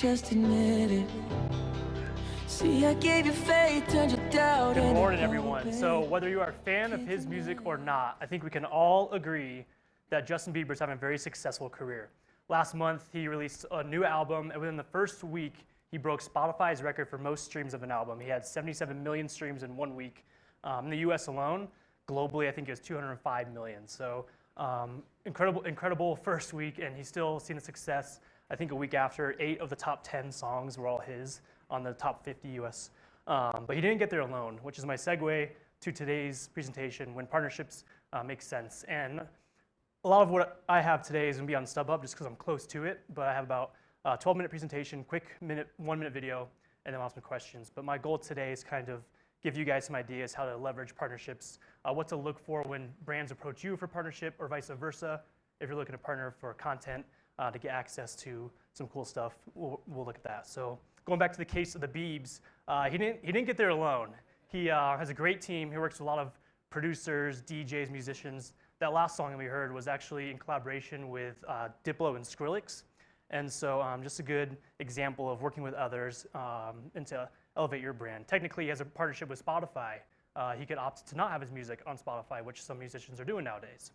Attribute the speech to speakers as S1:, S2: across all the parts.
S1: just admit it. See, I gave you faith, turned you doubt.
S2: Good morning, everyone. So whether you are a fan of his music or not, I think we can all agree that Justin Bieber's having a very successful career. Last month, he released a new album, and within the first week, he broke Spotify's record for most streams of an album. He had 77 million streams in 1 week. In the US alone, globally, I think it was 205 million. So incredible first week, and he's still seen the success. I think a week after, 8 of the top 10 songs were all his on the top 50 US. But he didn't get there alone, which is my segue to today's presentation, when partnerships make sense. And a lot of what I have today is gonna be on StubHub just because I'm close to it, but I have about a 12-minute presentation, quick 1-minute video, and then I'll have some questions. But my goal today is kind of give you guys some ideas how to leverage partnerships, what to look for when brands approach you for partnership or vice versa. If you're looking to partner for content to get access to some cool stuff, we'll look at that. So going back to the case of the Biebs, he didn't get there alone. He has a great team. He works with a lot of producers, DJs, musicians. That last song that we heard was actually in collaboration with Diplo and Skrillex. And so just a good example of working with others and to elevate your brand. Technically, he has a partnership with Spotify. He could opt to not have his music on Spotify, which some musicians are doing nowadays.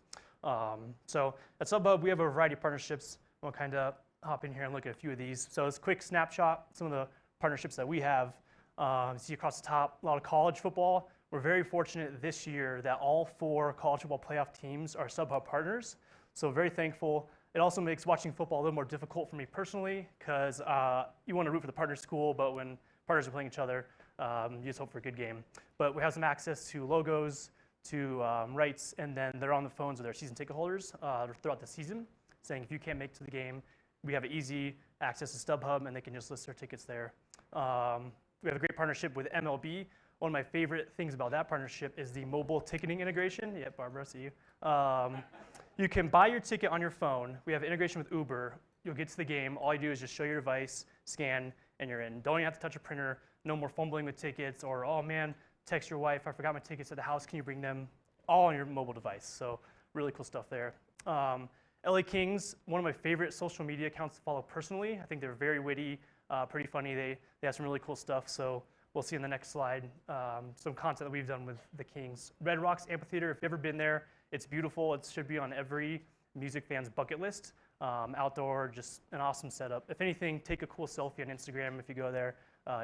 S2: So at StubHub, we have a variety of partnerships. We'll kind of hop in here and look at a few of these. So it's a quick snapshot, some of the partnerships that we have. You see across the top, a lot of college football. We're very fortunate this year that all 4 college football playoff teams are StubHub partners. So very thankful. It also makes watching football a little more difficult for me personally, because you want to root for the partner school, but when partners are playing each other, you just hope for a good game. But we have some access to logos, to rights, and then they're on the phones of their season ticket holders throughout the season, saying if you can't make it to the game, we have easy access to StubHub, and they can just list their tickets there. We have a great partnership with MLB. One of my favorite things about that partnership is the mobile ticketing integration. Yeah, Barbara, I see you. You can buy your ticket on your phone. We have integration with Uber. You'll get to the game. All you do is just show your device, scan, and you're in. Don't even have to touch a printer. No more fumbling with tickets or, oh man, text your wife, I forgot my tickets at the house, can you bring them? All on your mobile device. So really cool stuff there. LA Kings, one of my favorite social media accounts to follow personally. I think they're very witty, pretty funny. They have some really cool stuff. So we'll see in the next slide some content that we've done with the Kings. Red Rocks Amphitheater, if you've ever been there, it's beautiful. It should be on every music fan's bucket list. Outdoor, just an awesome setup. If anything, take a cool selfie on Instagram if you go there.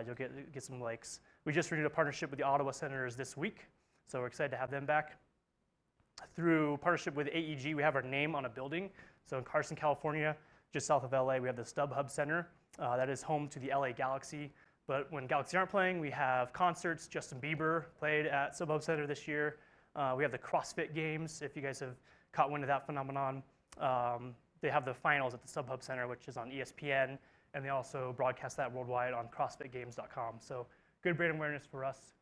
S2: You'll get some likes. We just renewed a partnership with the Ottawa Senators this week, so we're excited to have them back. Through partnership with AEG, we have our name on a building. So in Carson, California, just south of LA, we have the StubHub Center. That is home to the LA Galaxy. But when Galaxy aren't playing, we have concerts. Justin Bieber played at StubHub Center this year. We have the CrossFit Games, if you guys have caught wind of that phenomenon. They have the finals at the StubHub Center, which is on ESPN, and they also broadcast that worldwide on CrossFitGames.com. So good brand awareness for us.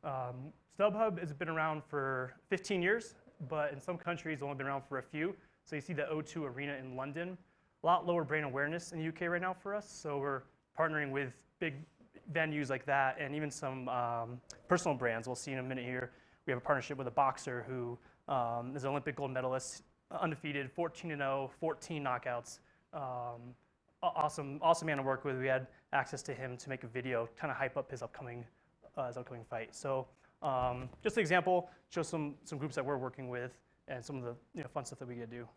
S2: StubHub has been around for 15 years, but in some countries, only been around for a few. So you see the O2 Arena in London. A lot lower brand awareness in the UK right now for us, so we're partnering with big venues like that, and even some personal brands. We'll see in a minute here. We have a partnership with a boxer who is an Olympic gold medalist, undefeated, 14-0, 14 knockouts. Awesome man to work with. We had access to him to make a video, kind of hype up his upcoming fight. So just an example, show some groups that we're working with and some of the fun stuff that we get to do.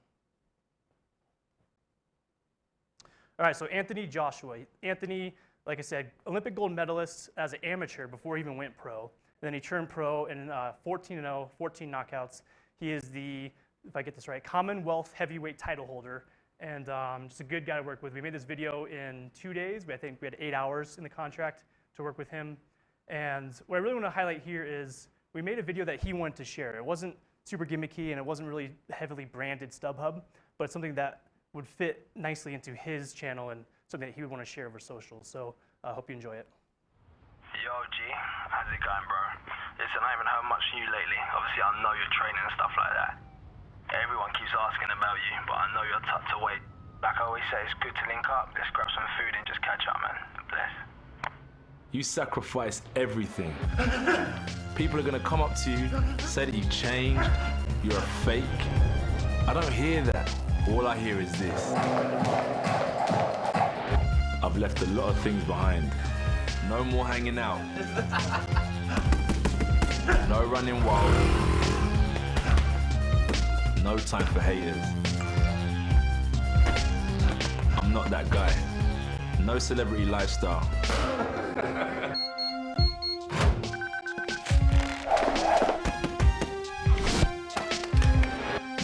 S2: All right, so Anthony Joshua. Anthony, like I said, Olympic gold medalist as an amateur before he even went pro. And then he turned pro in 14-0, 14 knockouts. He is the, if I get this right, Commonwealth heavyweight title holder, and just a good guy to work with. We made this video in 2 days. I think we had 8 hours in the contract to work with him. And what I really want to highlight here is we made a video that he wanted to share. It wasn't super gimmicky, and it wasn't really heavily branded StubHub, but it's something that would fit nicely into his channel and something that he would want to share over social. So I hope you enjoy it.
S3: Yo, G, how's it going, bro? Listen, I haven't heard much from you lately. Obviously, I know you're training and stuff like that. Everyone keeps asking about you, but I know you're tucked away. Like I always say, it's good to link up. Let's grab some food and just catch up, man. Bless.
S4: You sacrifice everything. People are gonna come up to you, say that you've changed, you're a fake. I don't hear that. All I hear is this. I've left a lot of things behind. No more hanging out. No running wild. No time for haters. I'm not that guy. No celebrity lifestyle.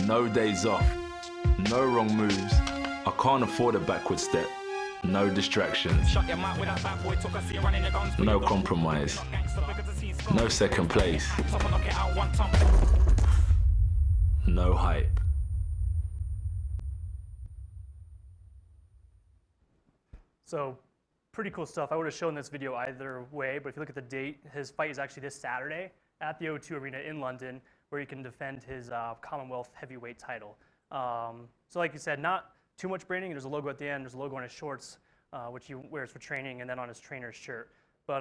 S4: No days off. No wrong moves. I can't afford a backward step. No distractions. No compromise. No second place. No hype.
S2: So, pretty cool stuff. I would have shown this video either way, but if you look at the date, his fight is actually this Saturday at the O2 Arena in London, where he can defend his Commonwealth heavyweight title. So like you said, not too much branding. There's a logo at the end. There's a logo on his shorts, which he wears for training, and then on his trainer's shirt. But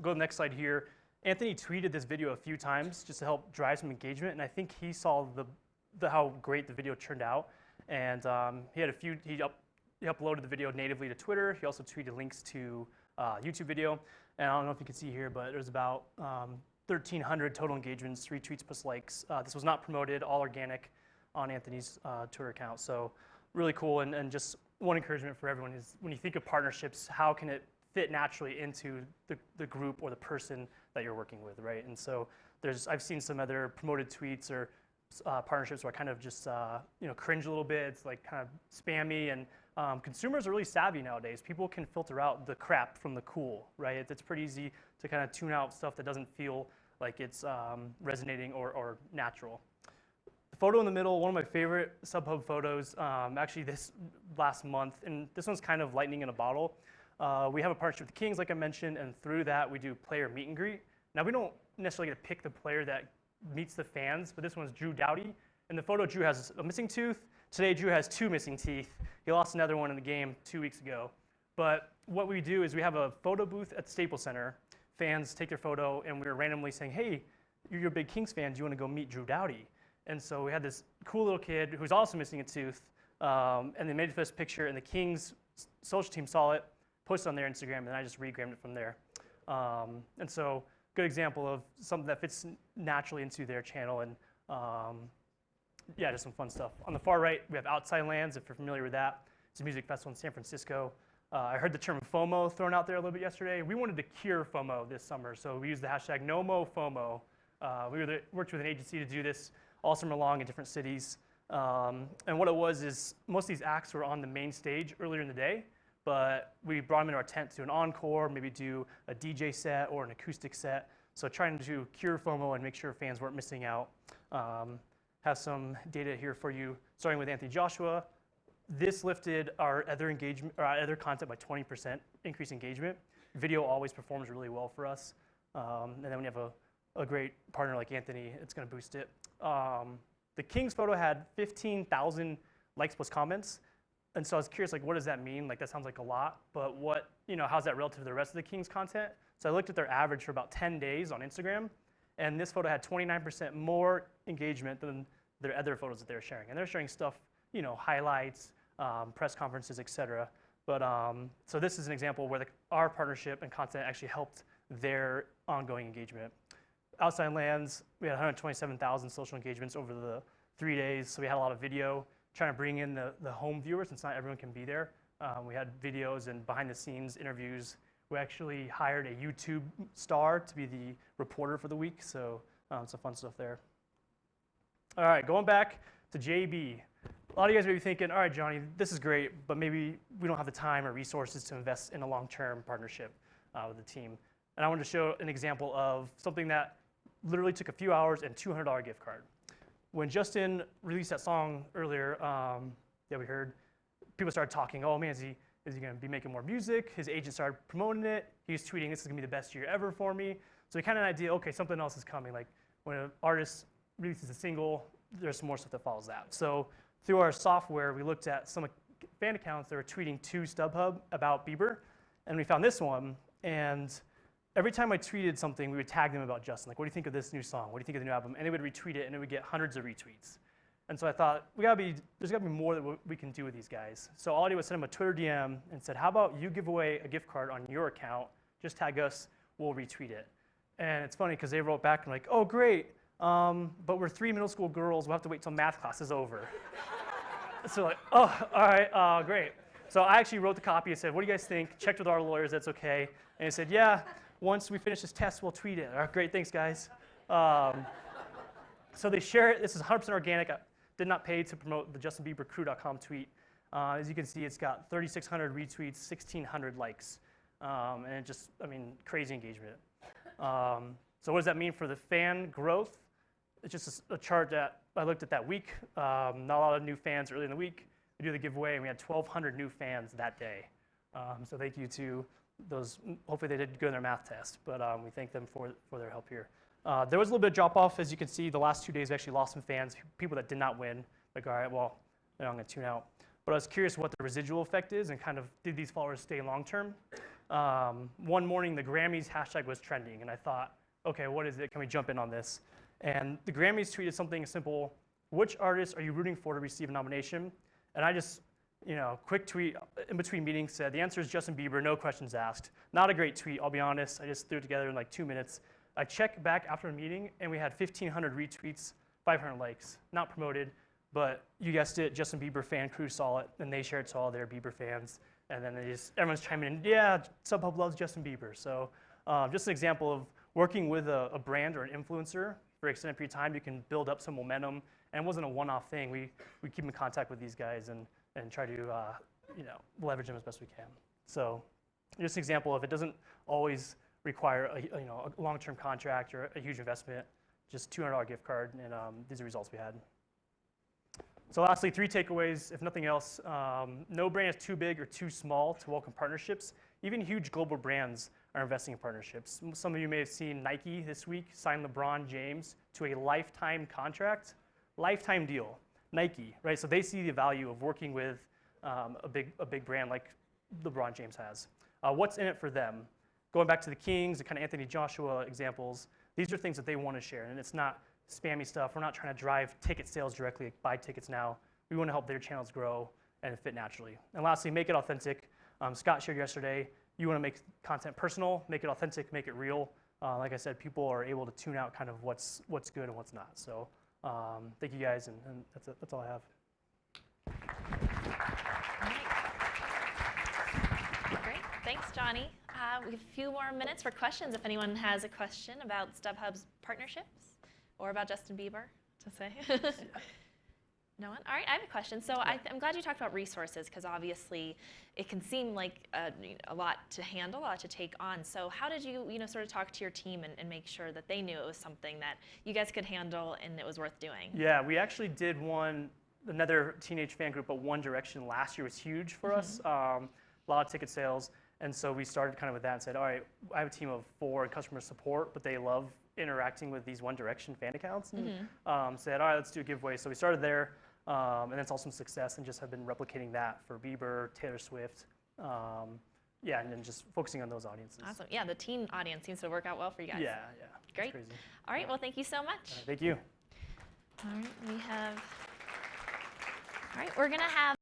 S2: go to the next slide here. Anthony tweeted this video a few times just to help drive some engagement, and I think he saw how great the video turned out. And he had he uploaded the video natively to Twitter. He also tweeted links to YouTube video. And I don't know if you can see here, but there's about 1,300 total engagements, retweets plus likes. This was not promoted, all organic on Anthony's Twitter account. So really cool, and just one encouragement for everyone is when you think of partnerships, how can it fit naturally into the group or the person that you're working with, right? And so I've seen some other promoted tweets or partnerships where I kind of just cringe a little bit. It's like kind of spammy, and consumers are really savvy nowadays. People can filter out the crap from the cool, right? It's pretty easy to kind of tune out stuff that doesn't feel like it's resonating or natural. The photo in the middle, one of my favorite SubHub photos, actually this last month, and this one's kind of lightning in a bottle. We have a partnership with the Kings, like I mentioned, and through that we do player meet and greet. Now we don't necessarily get to pick the player that meets the fans, but this one's Drew Doughty. In the photo, Drew has a missing tooth. Today, Drew has 2 missing teeth. He lost another one in the game 2 weeks ago. But what we do is we have a photo booth at the Staples Center. Fans take their photo, and we were randomly saying, hey, you're a big Kings fan. Do you want to go meet Drew Doughty? And so we had this cool little kid who's also missing a tooth, and they made this picture, and the Kings social team saw it, posted on their Instagram, and I just regrammed it from there. And so good example of something that fits naturally into their channel, and yeah, just some fun stuff. On the far right, we have Outside Lands, if you're familiar with that. It's a music festival in San Francisco. I heard the term FOMO thrown out there a little bit yesterday. We wanted to cure FOMO this summer, so we used the hashtag #NoMoFOMO. We worked with an agency to do this all summer long in different cities. And what it was is most of these acts were on the main stage earlier in the day, but we brought them into our tent to do an encore, maybe do a DJ set or an acoustic set. So trying to cure FOMO and make sure fans weren't missing out. Have some data here for you, starting with Anthony Joshua. This lifted our other engagement, or our other content by 20% increased engagement. Video always performs really well for us. And then when you have a great partner like Anthony, it's gonna boost it. The Kings photo had 15,000 likes plus comments. And so I was curious, like, what does that mean? Like, that sounds like a lot, but how's that relative to the rest of the Kings content? So I looked at their average for about 10 days on Instagram, and this photo had 29% more engagement than their other photos that they're sharing. And they're sharing stuff, highlights, press conferences, etc. But so this is an example where our partnership and content actually helped their ongoing engagement. Outside Lands, we had 127,000 social engagements over the 3 days, so we had a lot of video, trying to bring in the home viewers since not everyone can be there. We had videos and behind the scenes interviews. We actually hired a YouTube star to be the reporter for the week, so some fun stuff there. All right, going back to JB. A lot of you guys may be thinking, all right, Johnny, this is great, but maybe we don't have the time or resources to invest in a long-term partnership with the team. And I wanted to show an example of something that literally took a few hours and $200 gift card. When Justin released that song earlier, that we heard, people started talking, oh man, is he gonna be making more music? His agent started promoting it. He was tweeting, this is gonna be the best year ever for me. So we kind of had an idea, okay, something else is coming. Like when an artist releases a single, there's some more stuff that follows that. So through our software, we looked at some fan accounts that were tweeting to StubHub about Bieber, and we found this one. And every time I tweeted something, we would tag them about Justin. Like, what do you think of this new song? What do you think of the new album? And they would retweet it, and it would get hundreds of retweets. And so I thought, there's gotta be more that we can do with these guys. So all I did was send them a Twitter DM and said, how about you give away a gift card on your account, just tag us, we'll retweet it. And it's funny because they wrote back and like, oh great, but we're 3 middle school girls, we'll have to wait till math class is over. So like, oh, all right, great. So I actually wrote the copy and said, what do you guys think? Checked with our lawyers, that's okay. And he said, yeah, once we finish this test, we'll tweet it. All right, great, thanks guys. So they share it, this is 100% organic. I did not pay to promote the JustinBieberCrew.com tweet. As you can see, it's got 3,600 retweets, 1,600 likes. And it just, crazy engagement. So what does that mean for the fan growth? It's just a chart that I looked at that week. Not a lot of new fans early in the week. We do the giveaway, and we had 1,200 new fans that day. So thank you to those. Hopefully they did good in their math test, but we thank them for their help here. There was a little bit of drop off, as you can see. The last 2 days we actually lost some fans, people that did not win. Like, all right, well, I'm going to tune out. But I was curious what the residual effect is and kind of did these followers stay long term. One morning, the Grammys hashtag was trending, and I thought, okay, what is it? Can we jump in on this? And the Grammys tweeted something simple: which artists are you rooting for to receive a nomination? And I just, quick tweet in between meetings said, the answer is Justin Bieber, no questions asked. Not a great tweet, I'll be honest. I just threw it together in like 2 minutes. I checked back after the meeting, and we had 1,500 retweets, 500 likes. Not promoted, but you guessed it, Justin Bieber fan crew saw it, and they shared it to all their Bieber fans. And then everyone's chiming in, yeah, SubHub loves Justin Bieber. So just an example of working with a brand or an influencer for an extended period of time. You can build up some momentum, and it wasn't a one-off thing. We keep in contact with these guys and try to leverage them as best we can. So just an example of it doesn't always require a long-term contract or a huge investment, just $200 gift card, and these are results we had. So lastly, 3 takeaways, if nothing else. No brand is too big or too small to welcome partnerships. Even huge global brands are investing in partnerships. Some of you may have seen Nike this week sign LeBron James to a lifetime contract, lifetime deal, Nike, right? So they see the value of working with a big brand like LeBron James has. What's in it for them? Going back to the Kings, the kind of Anthony Joshua examples, these are things that they want to share, and it's not spammy stuff. We're not trying to drive ticket sales directly, buy tickets now. We want to help their channels grow and fit naturally. And lastly, make it authentic. Scott shared yesterday, you want to make content personal, make it authentic, make it real. Like I said, people are able to tune out kind of what's good and what's not. So thank you guys, and that's all I have.
S5: Great, thanks, Johnny. We have a few more minutes for questions if anyone has a question about StubHub's partnerships or about Justin Bieber to say. No one? All right, I have a question. So I'm glad you talked about resources, because obviously it can seem like a lot to handle, a lot to take on. So how did you sort of talk to your team and make sure that they knew it was something that you guys could handle and it was worth doing? Yeah, we actually did another teenage fan group, but One Direction last year was huge for us. A lot of ticket sales. And so we started kind of with that and said, all right, I have a team of 4 in customer support, but they love interacting with these One Direction fan accounts. And said, all right, let's do a giveaway. So we started there, and then saw some success and just have been replicating that for Bieber, Taylor Swift, and then just focusing on those audiences. Awesome. Yeah, the teen audience seems to work out well for you guys.
S2: Yeah.
S5: Great.
S2: Crazy.
S5: All right, well, thank you so much.
S2: Thank you.
S5: All right, we're going to have